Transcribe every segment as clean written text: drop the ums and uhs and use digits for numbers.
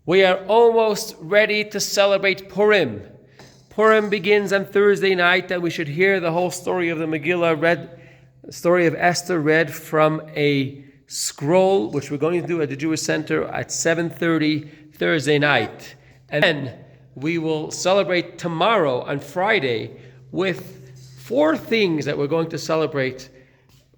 We are almost ready to celebrate Purim. Purim begins on Thursday night, and we should hear the whole story of the Megillah the story of Esther read from a scroll, which we're going to do at the Jewish Center at 7:30 Thursday night. And then we will celebrate tomorrow on Friday with 4 things that we're going to celebrate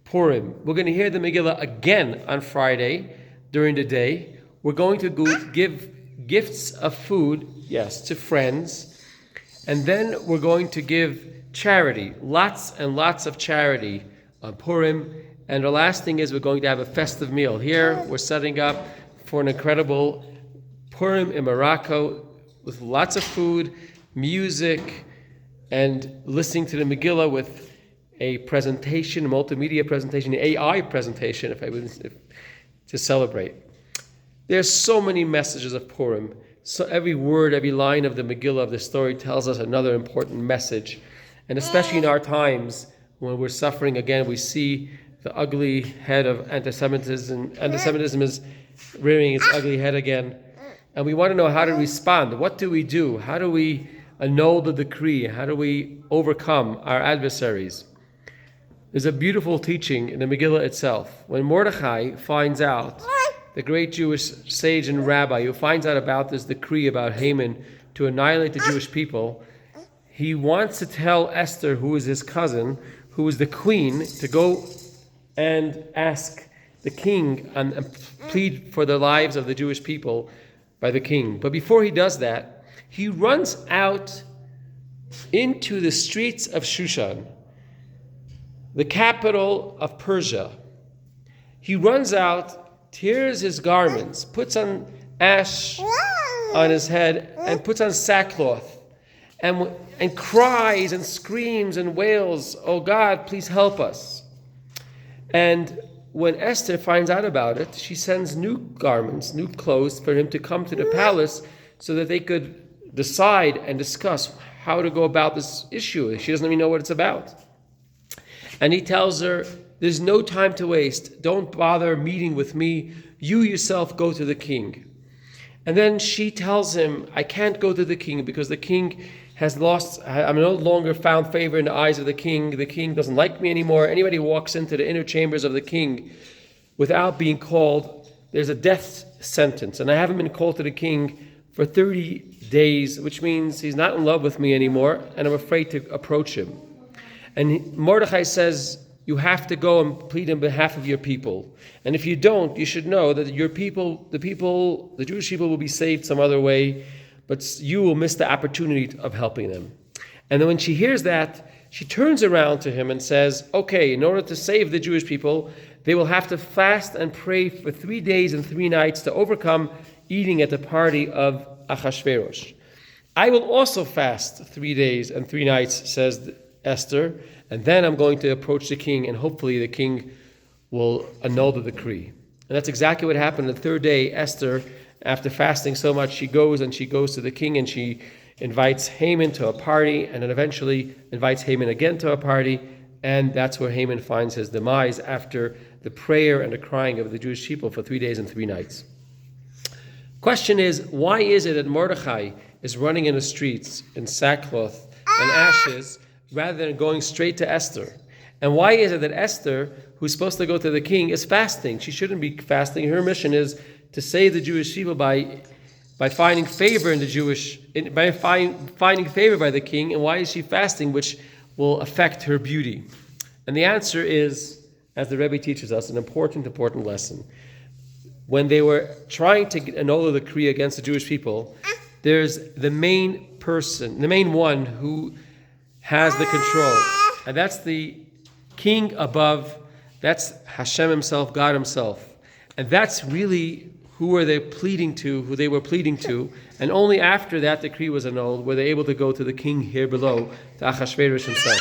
Purim. We're going to hear the Megillah again on Friday during the day. We're going to give gifts of food, to friends. And then we're going to give charity, lots and lots of charity on Purim. And the last thing is we're going to have a festive meal. Here we're setting up for an incredible Purim in Morocco with lots of food, music, and listening to the Megillah with a presentation, a multimedia presentation, an AI presentation, to celebrate. There's so many messages of Purim. So every word, every line of the Megillah, of the story, tells us another important message. And especially in our times, when we're suffering again, we see the ugly head of anti-Semitism. Anti-Semitism is rearing its ugly head again. And we want to know how to respond. What do we do? How do we annul the decree? How do we overcome our adversaries? There's a beautiful teaching in the Megillah itself. When Mordechai finds out, the great Jewish sage and rabbi who finds out about this decree about Haman to annihilate the Jewish people, he wants to tell Esther, who is his cousin, who is the queen, to go and ask the king and plead for the lives of the Jewish people by the king. But before he does that, he runs out into the streets of Shushan, the capital of Persia. He runs out, tears his garments, puts on ash on his head, and puts on sackcloth, and cries and screams and wails, "Oh God, please help us." And when Esther finds out about it, she sends new garments, new clothes for him to come to the palace so that they could decide and discuss how to go about this issue. She doesn't even know what it's about. And he tells her, "There's no time to waste. Don't bother meeting with me. You yourself go to the king." And then she tells him, "I can't go to the king because the king has lost, I'm no longer found favor in the eyes of the king. The king doesn't like me anymore. Anybody who walks into the inner chambers of the king without being called, there's a death sentence. And I haven't been called to the king for 30 days, which means he's not in love with me anymore, and I'm afraid to approach him." And Mordechai says, "You have to go and plead on behalf of your people. And if you don't, you should know that your people, the Jewish people will be saved some other way, but you will miss the opportunity of helping them." And then when she hears that, she turns around to him and says, "Okay, in order to save the Jewish people, they will have to fast and pray for 3 days and 3 nights to overcome eating at the party of Achashverosh. I will also fast 3 days and 3 nights," says Esther, "and then I'm going to approach the king, and hopefully the king will annul the decree." And that's exactly what happened. The 3rd day, Esther, after fasting so much, she goes to the king, and she invites Haman to a party, and then eventually invites Haman again to a party, and that's where Haman finds his demise after the prayer and the crying of the Jewish people for 3 days and 3 nights. Question is, why is it that Mordechai is running in the streets in sackcloth and ashes rather than going straight to Esther? And why is it that Esther, who's supposed to go to the king, is fasting? She shouldn't be fasting. Her mission is to save the Jewish people by finding favor finding favor by the king. And why is she fasting, which will affect her beauty? And the answer is, as the Rebbe teaches us, an important lesson. When they were trying to annul the decree against the Jewish people, there's the main one who has the control, and that's the king above. That's Hashem himself, God himself, and that's really who they were pleading to, and only after that decree was annulled were they able to go to the king here below, to Achashverosh himself.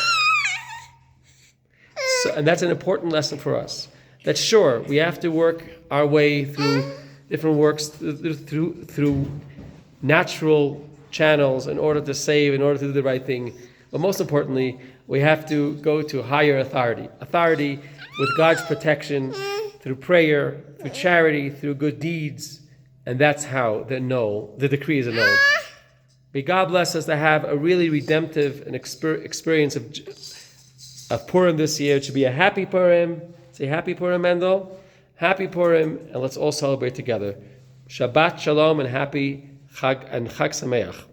And that's an important lesson for us. That sure, we have to work our way through different works, through natural channels in order to do the right thing. But most importantly, we have to go to higher authority with God's protection, through prayer, through charity, through good deeds, And that's how the decree is annulled. May God bless us to have a really redemptive and experience of Purim this year. It should be a happy Purim. Say happy Purim, Mendel. Happy Purim, and let's all celebrate together. Shabbat Shalom and happy Chag Sameach.